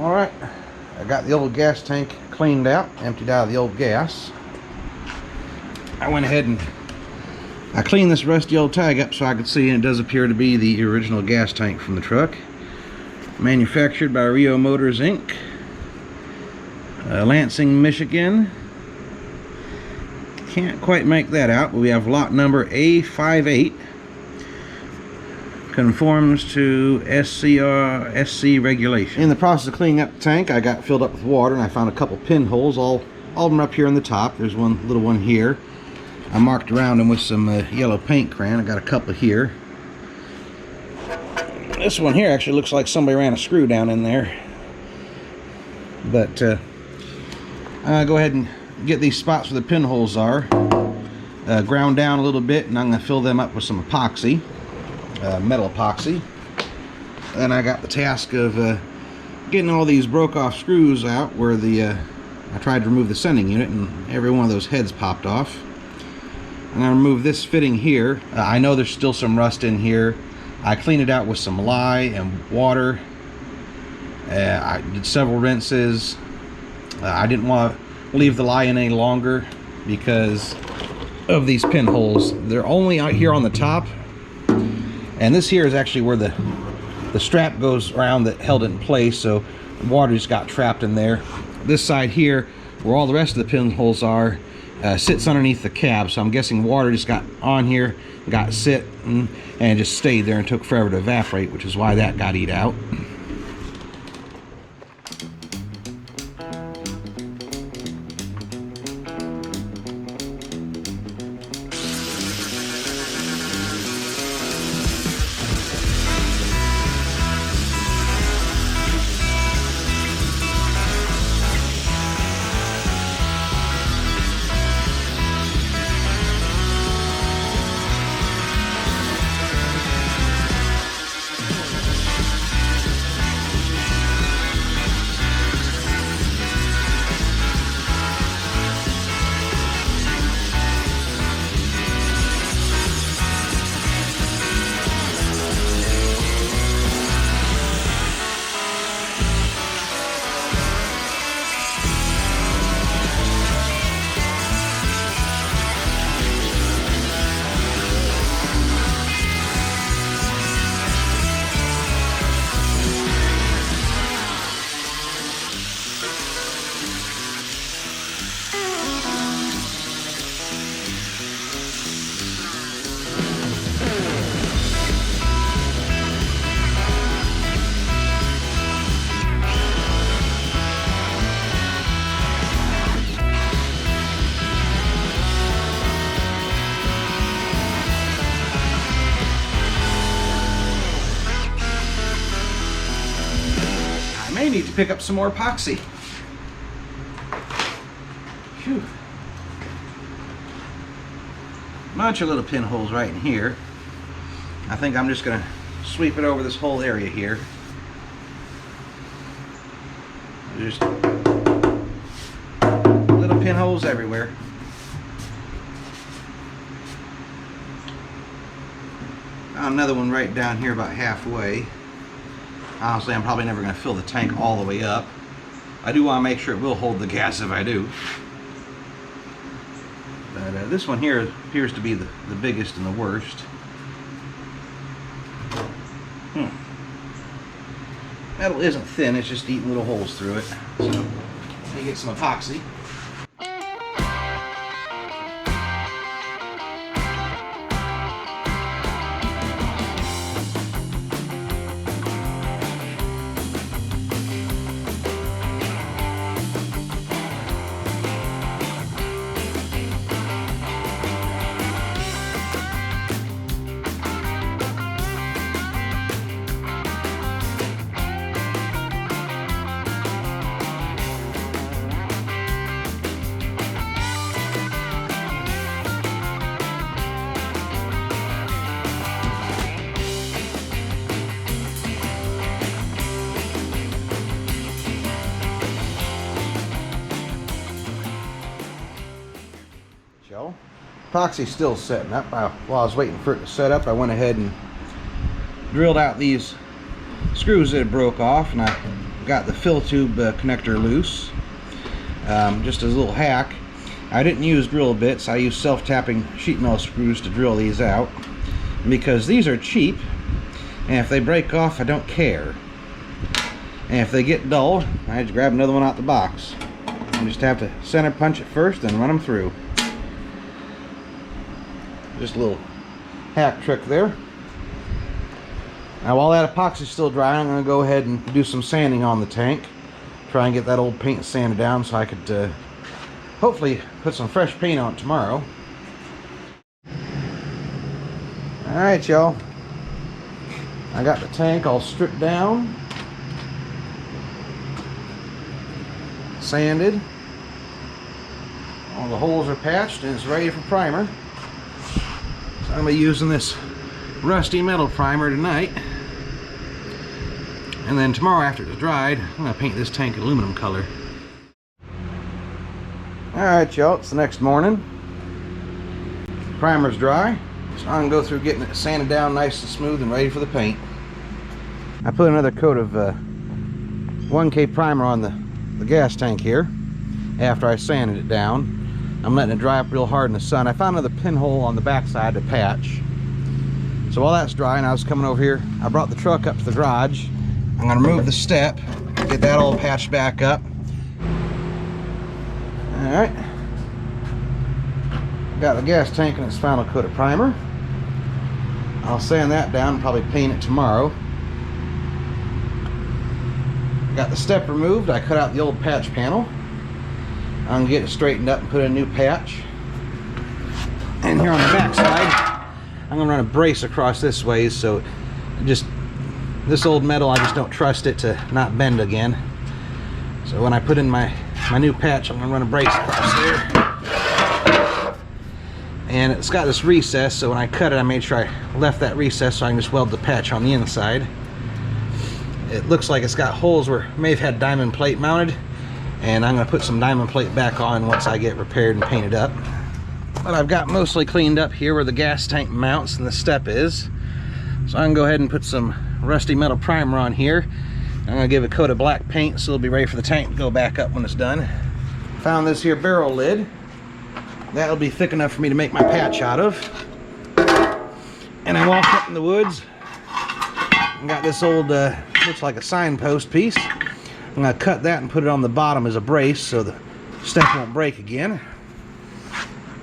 All right, I got the old gas tank cleaned out, emptied out of the old gas. I went ahead and I cleaned this rusty old tag up so I could see, and it does appear to be the original gas tank from the truck. Manufactured by REO Motors Inc. Lansing, Michigan. Can't quite make that out, but we have lot number A58. Conforms to SC regulation. In the process of cleaning up the tank, I got filled up with water and I found a couple pinholes, all of them up here on the top. There's one little one here. I marked around them with some yellow paint crayon. I got a couple here. This one here actually looks like somebody ran a screw down in there. But I'll go ahead and get these spots where the pinholes are ground down a little bit, and I'm going to fill them up with some epoxy. Metal epoxy. Then I got the task of getting all these broke off screws out where I tried to remove the sending unit and every one of those heads popped off. I'm going to remove this fitting here. I know there's still some rust in here. I cleaned it out with some lye and water. I did several rinses. I didn't want to leave the lye in any longer because of these pinholes. They're only out here on the top. And this here is actually where the strap goes around that held it in place, so water just got trapped in there. This side here, where all the rest of the pinholes are, sits underneath the cab, so I'm guessing water just got on here, got sit, and just stayed there and took forever to evaporate, which is why that got eat out. I need to pick up some more epoxy. Phew. Bunch of little pinholes right in here. I think I'm just going to sweep it over this whole area here. Just little pinholes everywhere. Another one right down here about halfway. Honestly, I'm probably never going to fill the tank all the way up. I do want to make sure it will hold the gas if I do. But this one here appears to be the biggest and the worst. Metal isn't thin, it's just eating little holes through it. So, let me get some epoxy. Epoxy's still setting up. While I was waiting for it to set up, I went ahead and drilled out these screws that broke off, and I got the fill tube connector loose. Just as a little hack, I didn't use drill bits. I used self-tapping sheet metal screws to drill these out, because these are cheap, and if they break off, I don't care. And if they get dull, I just grab another one out the box. You just have to center punch it first and run them through. Just a little hack trick there. Now while that epoxy's still drying, I'm going to go ahead and do some sanding on the tank. Try and get that old paint sanded down so I could hopefully put some fresh paint on it tomorrow. Alright y'all, I got the tank all stripped down, sanded, all the holes are patched, and it's ready for primer. So I'm going to be using this rusty metal primer tonight, and then tomorrow after it's dried, I'm going to paint this tank aluminum color. Alright y'all, it's the next morning. Primer's dry, so I'm going to go through getting it sanded down nice and smooth and ready for the paint. I put another coat of 1K primer on the gas tank here after I sanded it down. I'm letting it dry up real hard in the sun. I found another pinhole on the back side to patch. So while that's drying, I was coming over here. I brought the truck up to the garage. I'm going to remove the step, get that all patched back up. Alright, got the gas tank in its final coat of primer. I'll sand that down and probably paint it tomorrow. Got the step removed. I cut out the old patch panel. I'm going to get it straightened up and put in a new patch. And here on the back side, I'm going to run a brace across this way, so just this old metal, I just don't trust it to not bend again. So when I put in my new patch, I'm going to run a brace across there. And it's got this recess, so when I cut it, I made sure I left that recess so I can just weld the patch on the inside. It looks like it's got holes where it may have had diamond plate mounted, and I'm going to put some diamond plate back on once I get repaired and painted up. But I've got mostly cleaned up here where the gas tank mounts and the step is. So I'm going to go ahead and put some rusty metal primer on here. I'm going to give it a coat of black paint so it'll be ready for the tank to go back up when it's done. Found this here barrel lid. That'll be thick enough for me to make my patch out of. And I walked up in the woods and got this old, looks like a signpost piece. I'm going to cut that and put it on the bottom as a brace so the step won't break again.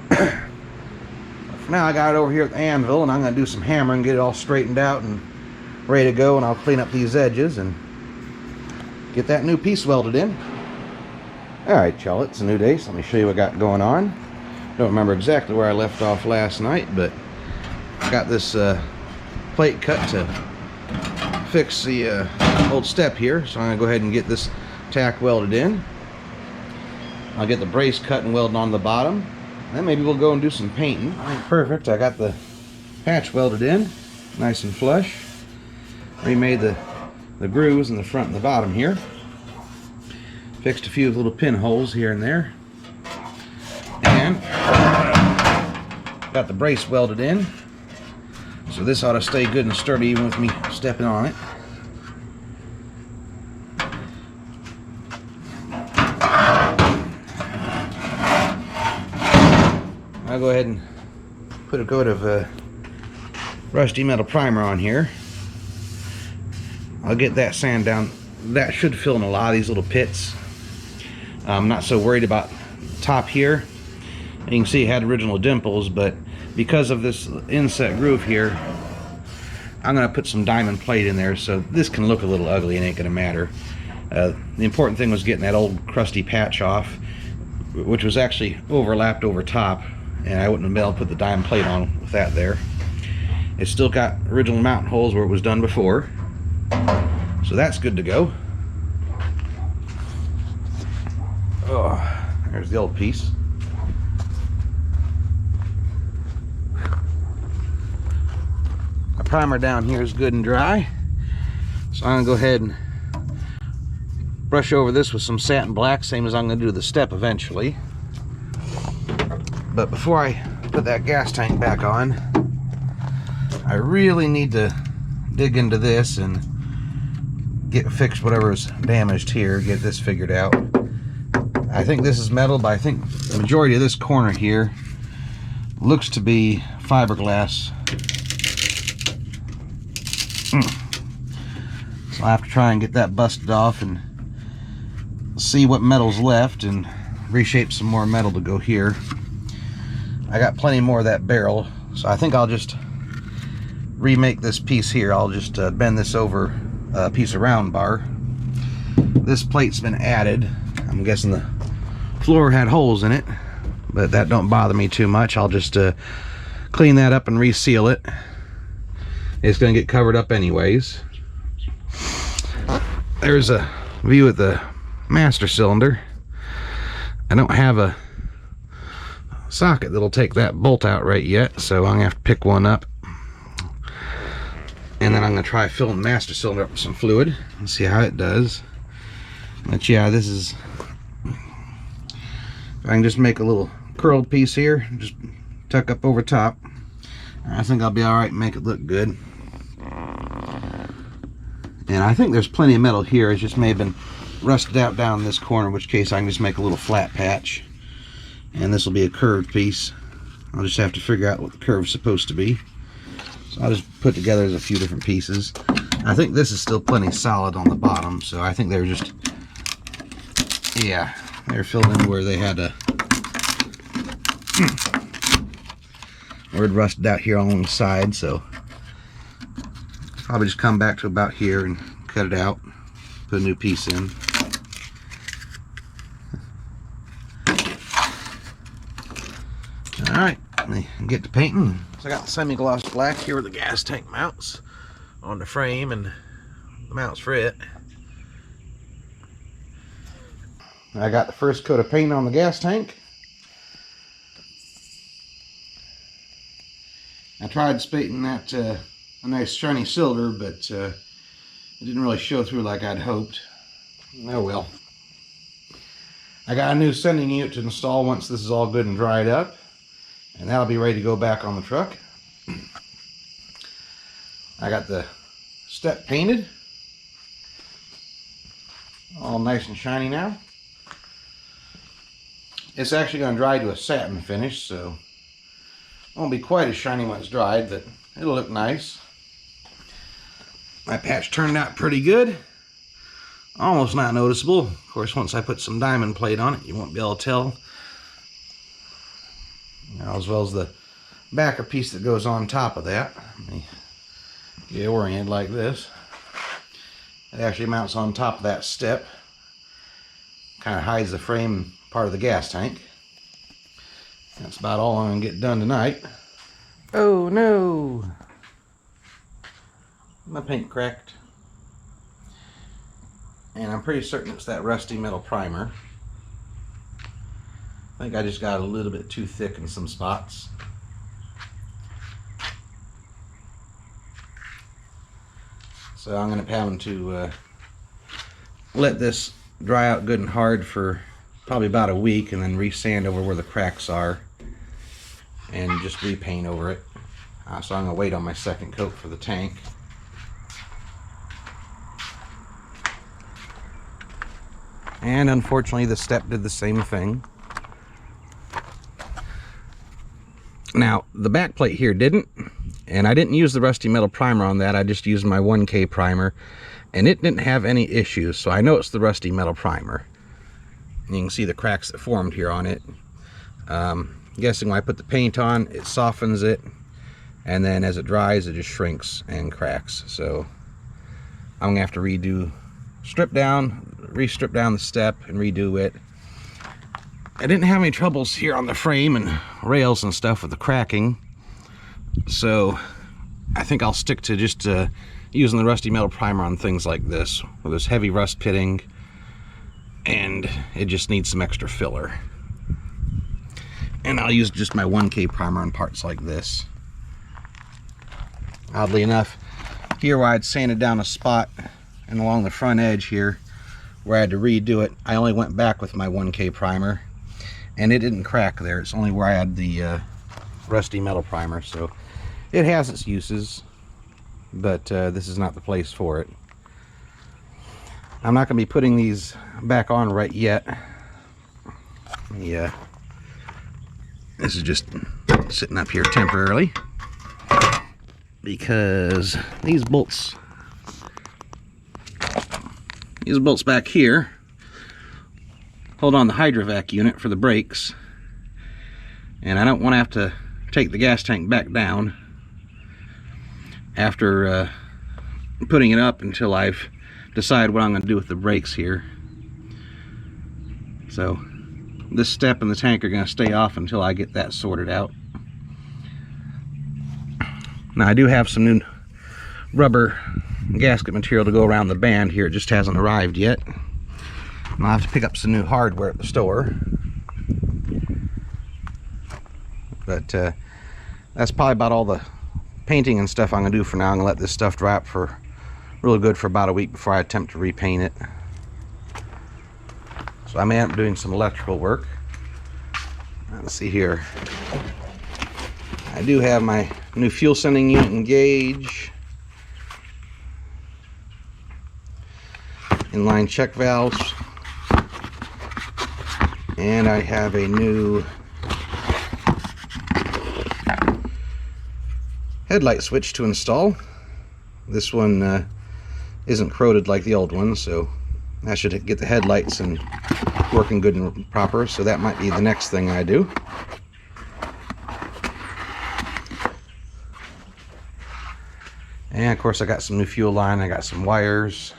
For now I got it over here at the anvil, and I'm going to do some hammering, get it all straightened out and ready to go, and I'll clean up these edges and get that new piece welded in. Alright y'all, it's a new day, so let me show you what I got going on. Don't remember exactly where I left off last night, but I got this plate cut to fix the old step here, so I'm going to go ahead and get this tack welded in. I'll get the brace cut and welded on the bottom. Then maybe we'll go and do some painting. Perfect, I got the patch welded in, nice and flush. Remade the grooves in the front and the bottom here. Fixed a few little pinholes here and there. And got the brace welded in. So this ought to stay good and sturdy even with me stepping on it. I'll go ahead and put a coat of rusty metal primer on here. I'll get that sand down. That should fill in a lot of these little pits. I'm not so worried about the top here. You can see it had original dimples, but because of this inset groove here, I'm going to put some diamond plate in there, so this can look a little ugly and ain't going to matter. The important thing was getting that old crusty patch off, which was actually overlapped over top, and I wouldn't have been able to put the diamond plate on with that there. It's still got original mounting holes where it was done before, so that's good to go. Oh, there's the old piece. My primer down here is good and dry, so I'm gonna go ahead and brush over this with some satin black, same as I'm gonna do the step eventually. But before I put that gas tank back on, I really need to dig into this and get fixed whatever's damaged here, get this figured out. I think this is metal, but I think the majority of this corner here looks to be fiberglass. So I'll have to try and get that busted off and see what metal's left and reshape some more metal to go here. I got plenty more of that barrel, so I think I'll just remake this piece here. I'll just bend this over a piece of round bar. This plate's been added. I'm guessing the floor had holes in it, but that don't bother me too much. I'll just clean that up and reseal it. It's going to get covered up anyways. There's a view of the master cylinder. I don't have a socket that'll take that bolt out right yet, so I'm going to have to pick one up. And then I'm going to try filling the master cylinder up with some fluid and see how it does. But yeah, this is... I can just make a little curled piece here, just tuck up over top. I think I'll be alright and make it look good. And I think there's plenty of metal here. It just may have been rusted out down in this corner, in which case I can just make a little flat patch. And this will be a curved piece. I'll just have to figure out what the curve's supposed to be. So I'll just put together a few different pieces. I think this is still plenty solid on the bottom, so I think they're just... yeah. They're filled in where they had a where it rusted out here along the side, so probably just come back to about here and cut it out, put a new piece in. Alright, let me get to painting. So I got the semi-gloss black here where the gas tank mounts on the frame and the mounts for it. I got the first coat of paint on the gas tank. I tried painting that a nice shiny silver, but it didn't really show through like I'd hoped. Oh well. I got a new sending unit to install once this is all good and dried up, and that'll be ready to go back on the truck. I got the step painted, all nice and shiny now. It's actually going to dry to a satin finish, so it won't be quite as shiny when it's dried, but it'll look nice. My patch turned out pretty good. Almost not noticeable. Of course, once I put some diamond plate on it, you won't be able to tell. Now, as well as the backer piece that goes on top of that. Let me get it oriented like this. It actually mounts on top of that step. Kind of hides the frame part of the gas tank. That's about all I'm going to get done tonight. Oh no! My paint cracked. And I'm pretty certain it's that rusty metal primer. I think I just got a little bit too thick in some spots. So I'm going to have to let this dry out good and hard for probably about a week, and then resand over where the cracks are and just repaint over it. So I'm going to wait on my second coat for the tank. And unfortunately the step did the same thing. Now the back plate here didn't, and I didn't use the rusty metal primer on that. I just used my 1K primer, and it didn't have any issues, so I know it's the rusty metal primer. You can see the cracks that formed here on it. I'm guessing when I put the paint on, it softens it, and then as it dries, it just shrinks and cracks. So I'm gonna have to re-strip down the step and redo it. I didn't have any troubles here on the frame and rails and stuff with the cracking, so I think I'll stick to just using the rusty metal primer on things like this, where there's heavy rust pitting and it just needs some extra filler. And I'll use just my 1K primer on parts like this. Oddly enough, here where I'd sanded down a spot and along the front edge here where I had to redo it, I only went back with my 1K primer, and it didn't crack there. It's only where I had the rusty metal primer, so it has its uses, but this is not the place for it. I'm not going to be putting these back on right yet. Yeah, this is just sitting up here temporarily because these bolts back here hold on the hydrovac unit for the brakes, and I don't want to have to take the gas tank back down after putting it up until I've decided what I'm going to do with the brakes here. So this step and the tank are going to stay off until I get that sorted out. Now I do have some new rubber gasket material to go around the band here. It just hasn't arrived yet. I'll have to pick up some new hardware at the store. But that's probably about all the painting and stuff I'm going to do for now. I'm going to let this stuff dry up for really good for about a week before I attempt to repaint it. So I may end up doing some electrical work. Let's see here. I do have my new fuel sending unit and gauge, inline check valves, and I have a new headlight switch to install. This one isn't corroded like the old one, so that should get the headlights and working good and proper. So that might be the next thing I do. And of course I got some new fuel line, I got some wires.